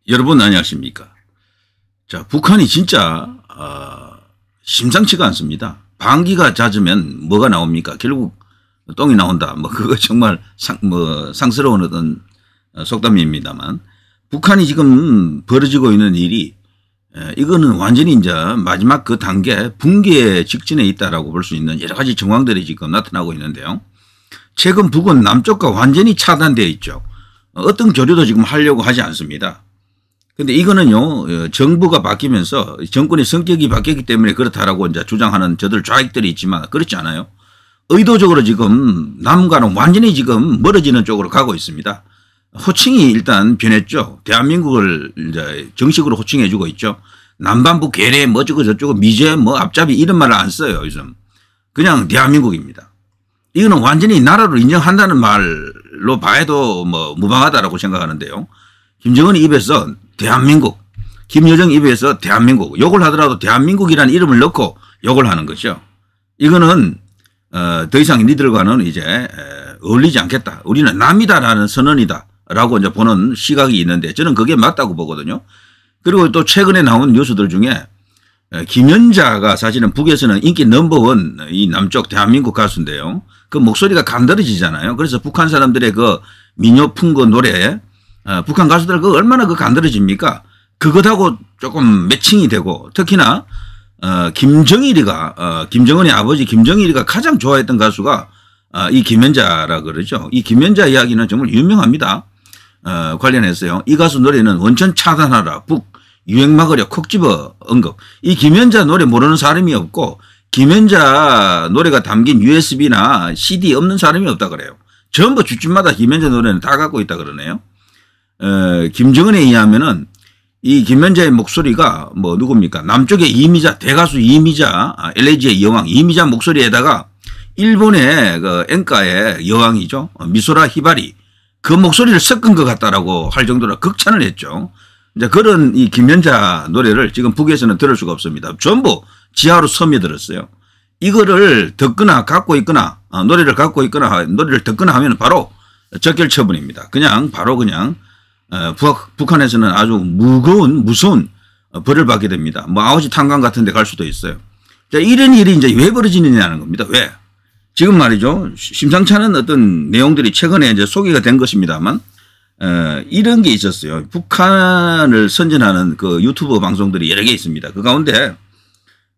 여러분 안녕하십니까. 자, 북한이 진짜 심상치가 않습니다. 방귀가 잦으면 뭐가 나옵니까? 결국 똥이 나온다. 뭐 그거 정말 상스러운 어떤 속담입니다만, 북한이 지금 벌어지고 있는 일이 이거는 완전히 이제 마지막 그 단계 붕괴 직전에 있다라고 볼 수 있는 여러 가지 정황들이 지금 나타나고 있는데요. 최근 북은 남쪽과 완전히 차단되어 있죠. 어떤 교류도 지금 하려고 하지 않습니다. 근데 이거는요, 정부가 바뀌면서 정권의 성격이 바뀌었기 때문에 그렇다라고 이제 주장하는 저들 좌익들이 있지만 그렇지 않아요. 의도적으로 지금 남과는 완전히 지금 멀어지는 쪽으로 가고 있습니다. 호칭이 일단 변했죠. 대한민국을 이제 정식으로 호칭해 주고 있죠. 남반부 괴뢰 뭐 어쩌고 저쩌고 미제 뭐 앞잡이 이런 말을 안 써요, 요즘. 그냥 대한민국입니다. 이거는 완전히 나라로 인정한다는 말로 봐도 뭐 무방하다라고 생각하는데요. 김정은 입에서 대한민국, 김여정 입에서 대한민국, 욕을 하더라도 대한민국이라는 이름을 넣고 욕을 하는 거죠. 이거는 더 이상 니들과는 이제 어울리지 않겠다. 우리는 남이다라는 선언이다라고 이제 보는 시각이 있는데 저는 그게 맞다고 보거든요. 그리고 또 최근에 나온 뉴스들 중에 김연자가 사실은 북에서는 인기 넘버원 이 남쪽 대한민국 가수인데요. 그 목소리가 간드러지잖아요. 그래서 북한 사람들의 그 민요 풍거 노래, 북한 가수들 그 얼마나 그 간드러집니까? 그것하고 조금 매칭이 되고, 특히나 김정은의 아버지 김정일이가 가장 좋아했던 가수가 이 김연자라 그러죠. 이 김연자 이야기는 정말 유명합니다. 관련해서요. 이 가수 노래는 원천 차단하라, 북 유행 막으려 콕 집어 언급. 이 김연자 노래 모르는 사람이 없고 김연자 노래가 담긴 USB나 CD 없는 사람이 없다 그래요. 전부 주집마다 김연자 노래는 다 갖고 있다 그러네요. 김정은에 의하면은 이 김연자의 목소리가 뭐 누굽니까? 남쪽의 이미자, 대가수 이미자, LAG의 여왕 이미자 목소리에다가 일본의 그 엔카의 여왕이죠. 미소라 히바리. 그 목소리를 섞은 것 같다라고 할 정도로 극찬을 했죠. 이제 그런 이 김연자 노래를 지금 북에서는 들을 수가 없습니다. 전부 지하로 스며들었어요. 이거를 듣거나 갖고 있거나 노래를 갖고 있거나 노래를 듣거나 하면 바로 적결 처분입니다. 그냥 바로 그냥 북한에서는 아주 무서운 벌을 받게 됩니다. 뭐 아오지 탄광 같은 데 갈 수도 있어요. 자, 이런 일이 이제 왜 벌어지느냐는 겁니다. 왜? 지금 말이죠. 심상치 않은 어떤 내용들이 최근에 이제 소개가 된 것입니다만, 이런 게 있었어요. 북한을 선전하는 그 유튜브 방송들이 여러 개 있습니다. 그 가운데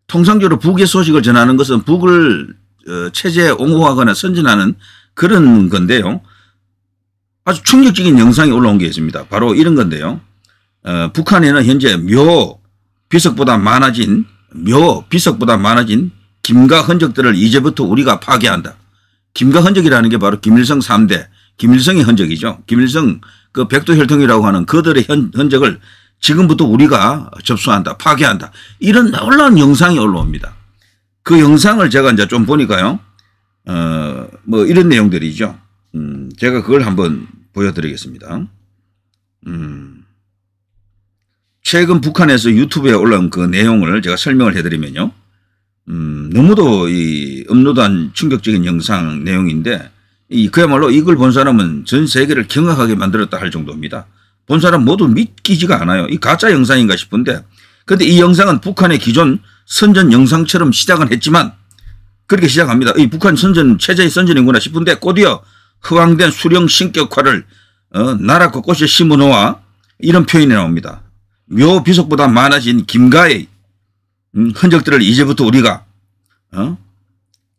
통상적으로 북의 소식을 전하는 것은 북을 체제에 옹호하거나 선전하는 그런 건데요. 아주 충격적인 영상이 올라온 게 있습니다. 바로 이런 건데요. 북한에는 현재 비석보다 많아진 김가 흔적들을 이제부터 우리가 파괴한다. 김가 흔적이라는 게 바로 김일성 3대, 김일성의 흔적이죠. 김일성 그 백두혈통이라고 하는 그들의 흔적을 지금부터 우리가 접수한다, 파괴한다. 이런 놀라운 영상이 올라옵니다. 그 영상을 제가 이제 좀 보니까요. 뭐 이런 내용들이죠. 제가 그걸 한번 보여드리겠습니다. 최근 북한에서 유튜브에 올라온 그 내용을 제가 설명을 해드리면요. 너무도 이 업로드한 충격적인 영상 내용인데, 그야말로 이걸 본 사람은 전 세계를 경악하게 만들었다 할 정도입니다. 본 사람 모두 믿기지가 않아요. 이 가짜 영상인가 싶은데, 그런데 이 영상은 북한의 기존 선전 영상처럼 시작은 했지만, 그렇게 시작합니다. 이 북한 선전, 체제의 선전이구나 싶은데, 곧이어 허황된 수령 신격화를 나라 곳곳에 심어놓아 이런 표현이 나옵니다. 비석보다 많아진 김가의 흔적들을 이제부터 우리가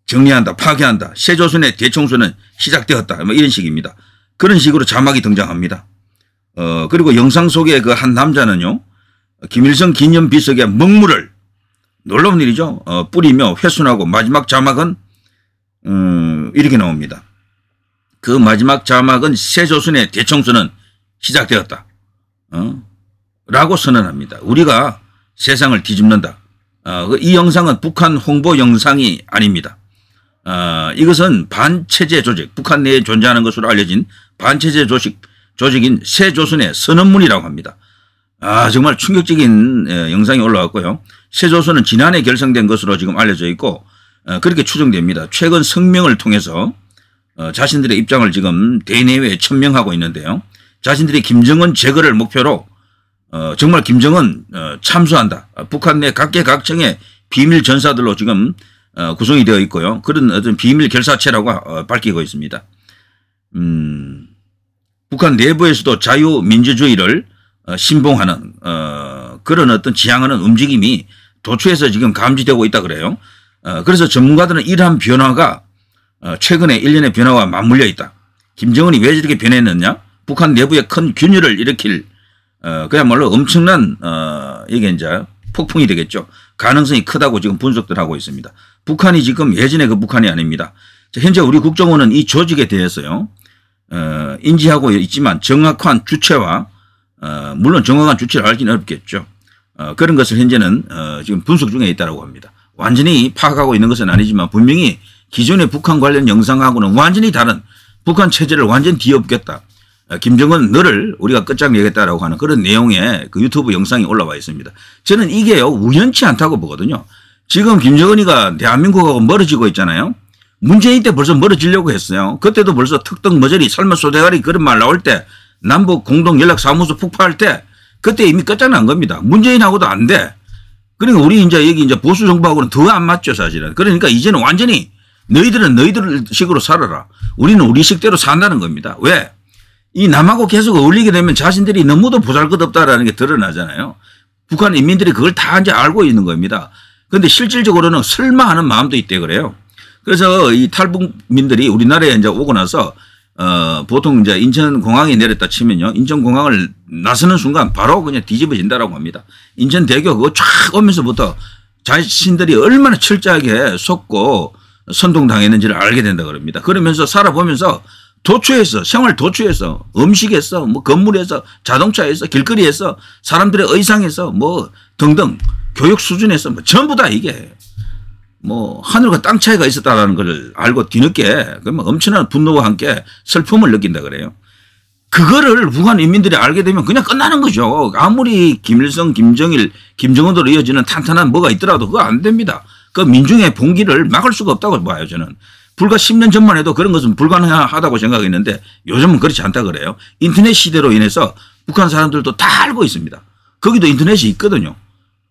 정리한다, 파괴한다. 새조선의 대청소는 시작되었다. 뭐 이런 식입니다. 그런 식으로 자막이 등장합니다. 그리고 영상 속에 그 한 남자는요, 김일성 기념 비석에 먹물을, 놀라운 일이죠, 뿌리며 훼손하고, 마지막 자막은 이렇게 나옵니다. 그 마지막 자막은 새조선의 대청소는 시작되었다. 라고 선언합니다. 우리가 세상을 뒤집는다. 이 영상은 북한 홍보 영상이 아닙니다. 이것은 반체제 조직, 북한 내에 존재하는 것으로 알려진 반체제 조직인 새조선의 선언문이라고 합니다. 정말 충격적인 영상이 올라왔고요. 새조선은 지난해 결성된 것으로 지금 알려져 있고, 그렇게 추정됩니다. 최근 성명을 통해서 자신들의 입장을 지금 대내외에 천명하고 있는데요. 자신들이 김정은 제거를 목표로 정말 김정은 참수한다. 북한 내 각계각층의 비밀 전사들로 지금 구성이 되어 있고요. 그런 어떤 비밀 결사체라고 밝히고 있습니다. 북한 내부에서도 자유민주주의를 신봉하는 그런 어떤 지향하는 움직임이 도처에서 지금 감지되고 있다 그래요. 그래서 전문가들은 이러한 변화가 최근에 일련의 변화와 맞물려 있다. 김정은이 왜 저렇게 변했느냐? 북한 내부에 큰 균열을 일으킬 그야말로 엄청난 이게 이제 폭풍이 되겠죠. 가능성이 크다고 지금 분석들 하고 있습니다. 북한이 지금 예전의 그 북한이 아닙니다. 현재 우리 국정원은 이 조직에 대해서요. 인지하고 있지만 정확한 주체와 물론 정확한 주체를 알기는 어렵겠죠. 그런 것을 현재는 지금 분석 중에 있다고 합니다. 완전히 파악하고 있는 것은 아니지만 분명히 기존의 북한 관련 영상하고는 완전히 다른 북한 체제를 완전히 뒤엎겠다. 김정은 너를 우리가 끝장내겠다라고 하는 그런 내용의 그 유튜브 영상이 올라와 있습니다. 저는 이게요 우연치 않다고 보거든요. 지금 김정은이가 대한민국하고 멀어지고 있잖아요. 문재인 때 벌써 멀어지려고 했어요. 그때도 벌써 턱떡 머저리 설마 소대가리 그런 말 나올 때 남북 공동연락사무소 폭파할 때 그때 이미 끝장난 겁니다. 문재인하고도 안 돼. 그러니까 우리 이제 여기 이제 보수 정부하고는 더 안 맞죠 사실은. 그러니까 이제는 완전히 너희들은 너희들 식으로 살아라. 우리는 우리 식대로 산다는 겁니다. 왜? 이 남하고 계속 어울리게 되면 자신들이 너무도 보잘것없다라는 게 드러나잖아요. 북한 인민들이 그걸 다 이제 알고 있는 겁니다. 그런데 실질적으로는 설마 하는 마음도 있대 그래요. 그래서 이 탈북민들이 우리나라에 이제 오고 나서 보통 이제 인천공항에 내렸다 치면요. 인천공항을 나서는 순간 바로 그냥 뒤집어진다라고 합니다. 인천대교 그거 쫙 오면서부터 자신들이 얼마나 철저하게 속고 선동당했는지를 알게 된다 그럽니다. 그러면서 살아보면서 도처에서 생활 도처에서 음식에서 뭐 건물에서 자동차에서 길거리에서 사람들의 의상에서 뭐 등등 교육 수준에서 뭐 전부 다 이게 뭐 하늘과 땅 차이가 있었다라는 걸 알고 뒤늦게 그러면 엄청난 분노와 함께 슬픔을 느낀다 그래요. 그거를 북한 인민들이 알게 되면 그냥 끝나는 거죠. 아무리 김일성, 김정일, 김정은으로 이어지는 탄탄한 뭐가 있더라도 그거 안 됩니다. 그 민중의 봉기를 막을 수가 없다고 봐요 저는. 불과 10년 전만 해도 그런 것은 불가능하다고 생각했는데 요즘은 그렇지 않다 그래요. 인터넷 시대로 인해서 북한 사람들도 다 알고 있습니다. 거기도 인터넷이 있거든요.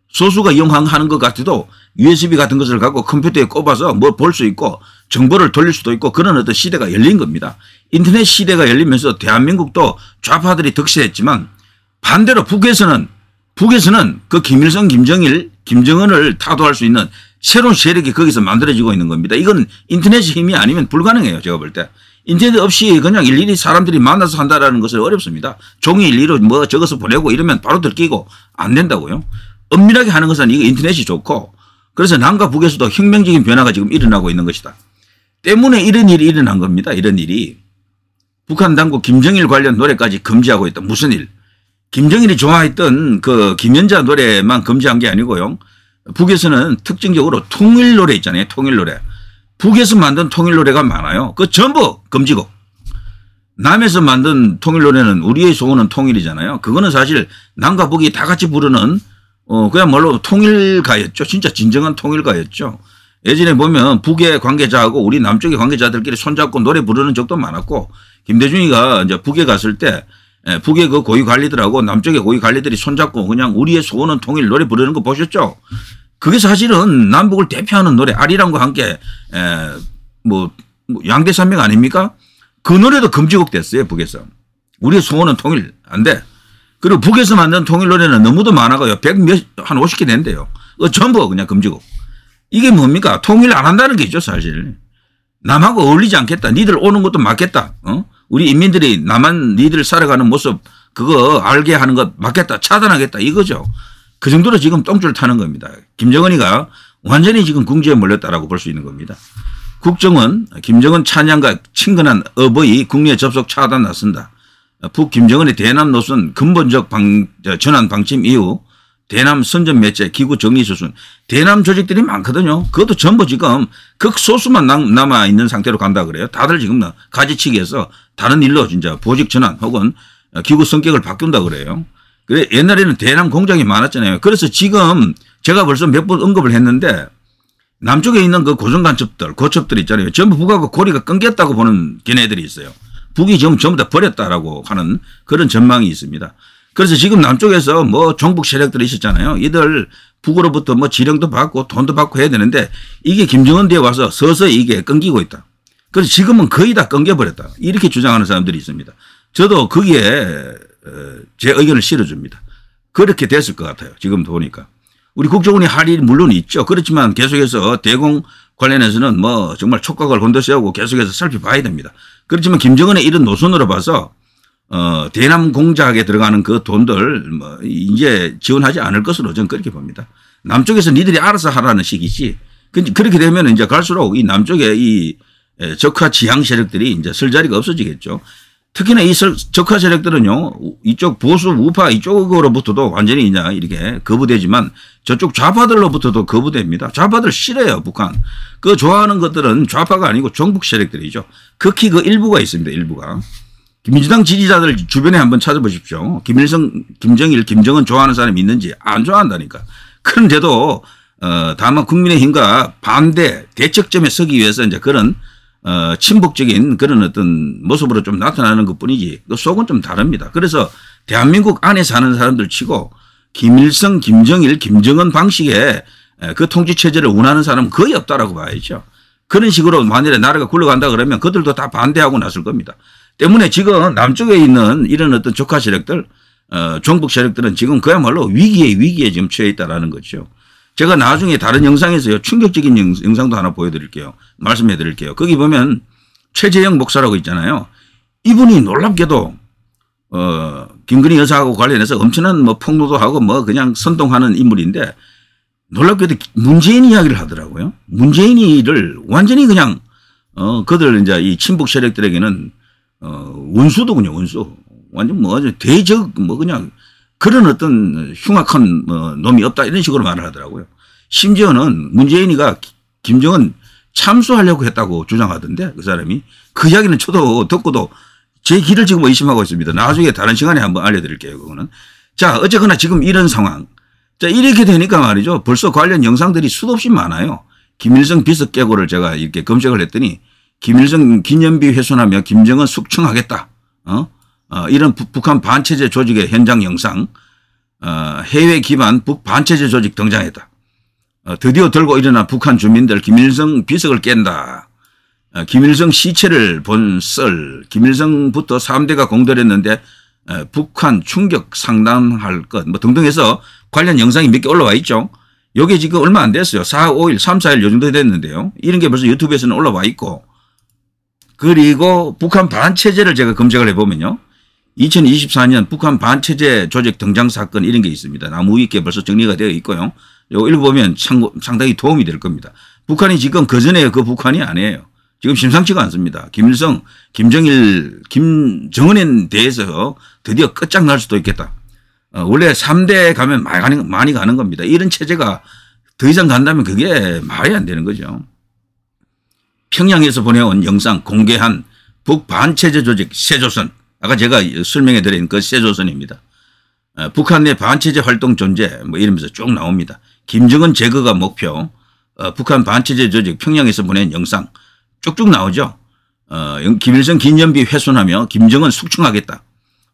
소수가 이용하는 것 같아도 USB 같은 것을 갖고 컴퓨터에 꼽아서 뭐 볼 수 있고 정보를 돌릴 수도 있고 그런 어떤 시대가 열린 겁니다. 인터넷 시대가 열리면서 대한민국도 좌파들이 득세했지만 반대로 북에서는 그 김일성, 김정일, 김정은을 타도할 수 있는 새로운 세력이 거기서 만들어지고 있는 겁니다. 이건 인터넷의 힘이 아니면 불가능해요. 제가 볼 때. 인터넷 없이 그냥 일일이 사람들이 만나서 한다라는 것은 어렵습니다. 종이 일리로 뭐 적어서 보내고 이러면 바로 들키고 안 된다고요. 엄밀하게 하는 것은 이거 인터넷이 좋고 그래서 남과 북에서도 혁명적인 변화가 지금 일어나고 있는 것이다. 때문에 이런 일이 일어난 겁니다. 이런 일이. 북한 당국 김정일 관련 노래까지 금지하고 있다. 무슨 일? 김정일이 좋아했던 그 김연자 노래만 금지한 게 아니고요. 북에서는 특징적으로 통일 노래 있잖아요. 통일 노래. 북에서 만든 통일 노래가 많아요. 그 전부 금지고. 남에서 만든 통일 노래는 우리의 소원은 통일이잖아요. 그거는 사실 남과 북이 다 같이 부르는 그야말로 통일가였죠. 진짜 진정한 통일가였죠. 예전에 보면 북의 관계자하고 우리 남쪽의 관계자들끼리 손잡고 노래 부르는 적도 많았고 김대중이가 이제 북에 갔을 때 북의 그 고위 관리들하고 남쪽의 고위 관리들이 손잡고 그냥 우리의 소원은 통일 노래 부르는 거 보셨죠? 그게 사실은 남북을 대표하는 노래 아리랑과 함께 뭐 양대산맥 아닙니까? 그 노래도 금지곡 됐어요. 북에서. 우리의 소원은 통일 안 돼. 그리고 북에서 만든 통일 노래는 너무도 많아가요. 한 50개 된대요. 전부 그냥 금지곡. 이게 뭡니까? 통일 안 한다는 게 있죠 사실. 남하고 어울리지 않겠다. 니들 오는 것도 맞겠다. 우리 인민들이 남한 니들 살아가는 모습 그거 알게 하는 것 맞겠다. 차단하겠다. 이거죠. 그 정도로 지금 똥줄 타는 겁니다. 김정은이가 완전히 지금 궁지에 몰렸다라고 볼 수 있는 겁니다. 국정원 김정은 찬양과 친근한 어버이 국내 접속 차단 나선다. 북 김정은의 대남 노선 근본적 전환 방침 이후 대남 선전 매체 기구 정리 수순 대남 조직들이 많거든요. 그것도 전부 지금 극소수만 남아 있는 상태로 간다 그래요. 다들 지금 가지치기해서 다른 일로 진짜 보직 전환 혹은 기구 성격을 바꾼다 그래요. 그래 옛날에는 대남 공장이 많았잖아요. 그래서 지금 제가 벌써 몇 번 언급을 했는데 남쪽에 있는 그 고정간첩들 고첩들 있잖아요. 전부 북하고 고리가 끊겼다고 보는 걔네들이 있어요. 북이 지금 전부 다 버렸다라고 하는 그런 전망이 있습니다. 그래서 지금 남쪽에서 뭐 종북 세력들이 있었잖아요. 이들 북으로부터 뭐 지령도 받고 돈도 받고 해야 되는데 이게 김정은 뒤에 와서 서서히 이게 끊기고 있다. 그래서 지금은 거의 다 끊겨버렸다. 이렇게 주장하는 사람들이 있습니다. 저도 거기에 제 의견을 실어줍니다. 그렇게 됐을 것 같아요. 지금 보니까. 우리 국정원이 할 일이 물론 있죠. 그렇지만 계속해서 대공 관련해서는 뭐 정말 촉각을 곤두세우고 계속해서 살펴봐야 됩니다. 그렇지만 김정은의 이런 노선으로 봐서 대남 공작에 들어가는 그 돈들 뭐 이제 지원하지 않을 것으로 저는 그렇게 봅니다. 남쪽에서 니들이 알아서 하라는 식이지. 그렇게 되면 이제 갈수록 이 남쪽에 이 적화 지향 세력들이 이제 설 자리가 없어지겠죠. 특히나 이 적화 세력들은요, 이쪽 보수 우파 이쪽으로부터도 완전히 이제 이렇게 거부되지만 저쪽 좌파들로부터도 거부됩니다. 좌파들 싫어요, 북한. 그 좋아하는 것들은 좌파가 아니고 종북 세력들이죠. 극히 그 일부가 있습니다, 일부가. 민주당 지지자들 주변에 한번 찾아보십시오. 김일성, 김정일, 김정은 좋아하는 사람이 있는지 안 좋아한다니까. 그런데도 다만 국민의힘과 반대 대척점에 서기 위해서 이제 그런 친북적인 그런 어떤 모습으로 좀 나타나는 것 뿐이지 그 속은 좀 다릅니다. 그래서 대한민국 안에 사는 사람들 치고 김일성, 김정일, 김정은 방식의 그 통치체제를 원하는 사람은 거의 없다라고 봐야죠. 그런 식으로 만일에 나라가 굴러간다 그러면 그들도 다 반대하고 나설 겁니다. 때문에 지금 남쪽에 있는 이런 어떤 적화 세력들, 종북 세력들은 지금 그야말로 위기에 지금 처해 있다라는 거죠. 제가 나중에 다른 영상에서요, 충격적인 영상도 하나 보여드릴게요. 말씀해 드릴게요. 거기 보면 최재형 목사라고 있잖아요. 이분이 놀랍게도, 김건희 여사하고 관련해서 엄청난 뭐 폭로도 하고 뭐 그냥 선동하는 인물인데 놀랍게도 문재인 이야기를 하더라고요. 문재인이를 완전히 그냥, 그들 이제 이 친북 세력들에게는, 원수더군요, 원수. 완전 뭐 대적 뭐 그냥 그런 어떤 흉악한 놈이 없다 이런 식으로 말을 하더라고요. 심지어는 문재인이가 김정은 참수하려고 했다고 주장하던데 그 사람이 그 이야기는 저도 듣고도 제 귀를 지금 의심하고 있습니다. 나중에 다른 시간에 한번 알려드릴게요. 그거는. 자, 어쨌거나 지금 이런 상황. 자, 이렇게 되니까 말이죠. 벌써 관련 영상들이 수도 없이 많아요. 김일성 비석 깨고를 제가 이렇게 검색을 했더니 김일성 기념비 훼손하며 김정은 숙청하겠다. 이런 북한 반체제 조직의 현장 영상, 해외 기반 북 반체제 조직 등장했다. 드디어 들고 일어난 북한 주민들 김일성 비석을 깬다. 김일성 시체를 본 썰, 김일성부터 3대가 공들였는데 북한 충격 상당할 것, 뭐 등등 해서 관련 영상이 몇 개 올라와 있죠. 요게 지금 얼마 안 됐어요. 4, 5일, 3, 4일 요 정도 됐는데요. 이런 게 벌써 유튜브에서는 올라와 있고. 그리고 북한 반체제를 제가 검색을 해보면요. 2024년 북한 반체제 조직 등장 사건 이런 게 있습니다. 나무 위키에 벌써 정리가 되어 있고요. 이거 읽어보면 상당히 도움이 될 겁니다. 북한이 지금 그전에 그 북한이 아니에요. 지금 심상치가 않습니다. 김일성, 김정일, 김정은에 대해서 드디어 끝장날 수도 있겠다. 원래 3대 가면 많이 가는 겁니다. 이런 체제가 더 이상 간다면 그게 말이 안 되는 거죠. 평양에서 보내온 영상 공개한 북반체제 조직 세조선. 아까 제가 설명해 드린 그 세조선입니다. 북한 내 반체제 활동 존재 뭐 이러면서 쭉 나옵니다. 김정은 제거가 목표, 북한 반체제 조직 평양에서 보낸 영상 쭉쭉 나오죠. 김일성 기념비 훼손하며 김정은 숙청하겠다.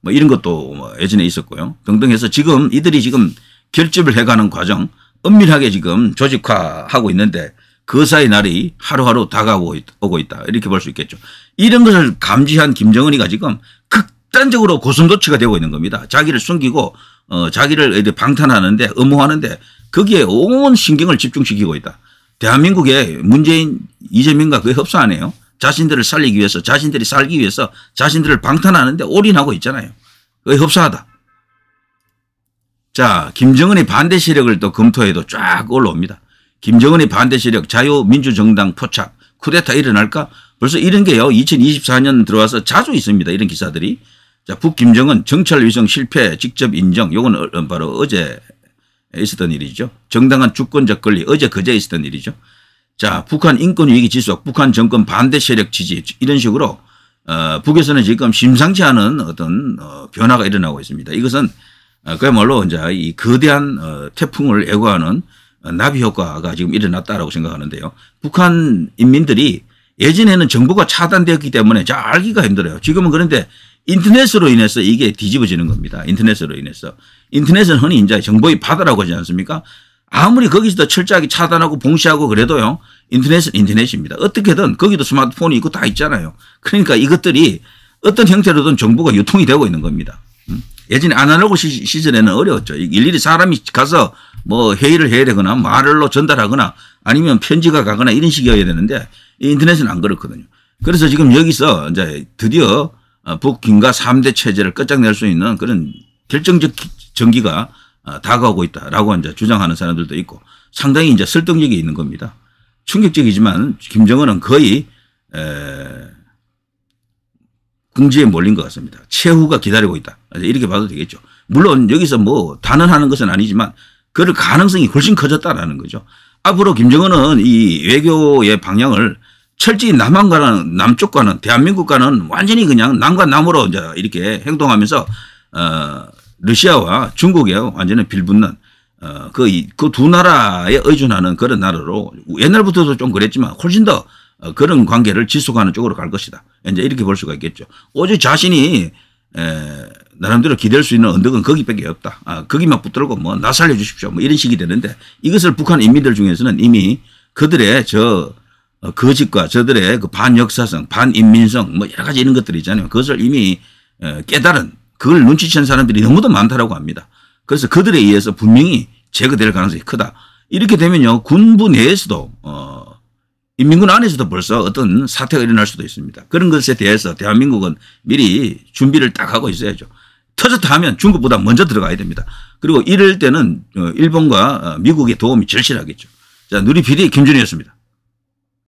뭐 이런 것도 뭐 예전에 있었고요. 등등 해서 지금 이들이 지금 결집을 해가는 과정 은밀하게 지금 조직화하고 있는데 그 사이 날이 하루하루 다가오고 있다. 이렇게 볼 수 있겠죠. 이런 것을 감지한 김정은이가 지금 극단적으로 고슴도치가 되고 있는 겁니다. 자기를 숨기고 자기를 방탄하는데 엄호하는데 거기에 온 신경을 집중시키고 있다. 대한민국에 문재인, 이재명과 거의 흡사 안 해요. 자신들을 살리기 위해서 자신들이 살기 위해서 자신들을 방탄하는데 올인하고 있잖아요. 거의 흡사하다. 자, 김정은의 반대 세력을 또 검토해도 쫙 올라옵니다. 김정은의 반대 세력 자유민주정당 포착 쿠데타 일어날까? 벌써 이런 게요. 2024년 들어와서 자주 있습니다. 이런 기사들이. 자, 북김정은 정찰위성 실패 직접 인정. 요건 바로 어제 있었던 일이죠. 정당한 주권적 권리 어제 그제 있었던 일이죠. 자, 북한 인권위기 지속 북한 정권 반대 세력 지지 이런 식으로 북에서는 지금 심상치 않은 어떤 변화가 일어나고 있습니다. 이것은 그야말로 이제 이 거대한 태풍을 예고하는 나비 효과가 지금 일어났다라고 생각하는데요. 북한 인민들이 예전에는 정보가 차단되었기 때문에 잘 알기가 힘들어요. 지금은 그런데 인터넷으로 인해서 이게 뒤집어지는 겁니다. 인터넷으로 인해서. 인터넷은 흔히 이제 정보의 바다라고 하지 않습니까? 아무리 거기서도 철저하게 차단하고 봉쇄하고 그래도요. 인터넷은 인터넷입니다. 어떻게든 거기도 스마트폰이 있고 다 있잖아요. 그러니까 이것들이 어떤 형태로든 정보가 유통이 되고 있는 겁니다. 예전에 아날로그 시절에는 어려웠죠. 일일이 사람이 가서 뭐 회의를 해야 되거나 말로 전달하거나 아니면 편지가 가거나 이런 식이어야 되는데 인터넷은 안 그렇거든요. 그래서 지금 여기서 이제 드디어 북김가 3대 체제를 끝장낼 수 있는 그런 결정적 전기가 다가오고 있다라고 이제 주장하는 사람들도 있고 상당히 이제 설득력이 있는 겁니다. 충격적이지만 김정은은 거의 궁지에 몰린 것 같습니다. 최후가 기다리고 있다. 이렇게 봐도 되겠죠. 물론 여기서 뭐 단언하는 것은 아니지만 그럴 가능성이 훨씬 커졌다라는 거죠. 앞으로 김정은은 이 외교의 방향을 철저히 남한과는 남쪽과는 대한민국과는 완전히 그냥 남과 남으로 이제 이렇게 행동하면서 러시아와 중국에 완전히 빌붙는 그 두 나라에 의존하는 그런 나라로 옛날부터도 좀 그랬지만 훨씬 더 그런 관계를 지속하는 쪽으로 갈 것이다. 이제 이렇게 볼 수가 있겠죠. 오직 자신이 나름대로 기댈 수 있는 언덕은 거기밖에 없다. 거기만 붙들고 뭐 나 살려주십시오. 뭐 이런 식이 되는데 이것을 북한 인민들 중에서는 이미 그들의 거짓과 저들의 그 반역사성, 반인민성 뭐 여러 가지 이런 것들이 있잖아요. 그것을 이미 깨달은 그걸 눈치챈 사람들이 너무도 많다라고 합니다. 그래서 그들에 의해서 분명히 제거될 가능성이 크다. 이렇게 되면요. 군부 내에서도 인민군 안에서도 벌써 어떤 사태가 일어날 수도 있습니다. 그런 것에 대해서 대한민국은 미리 준비를 딱 하고 있어야죠. 터졌다 하면 중국보다 먼저 들어가야 됩니다. 그리고 이럴 때는 일본과 미국의 도움이 절실하겠죠. 자, 누리 PD 김준희였습니다.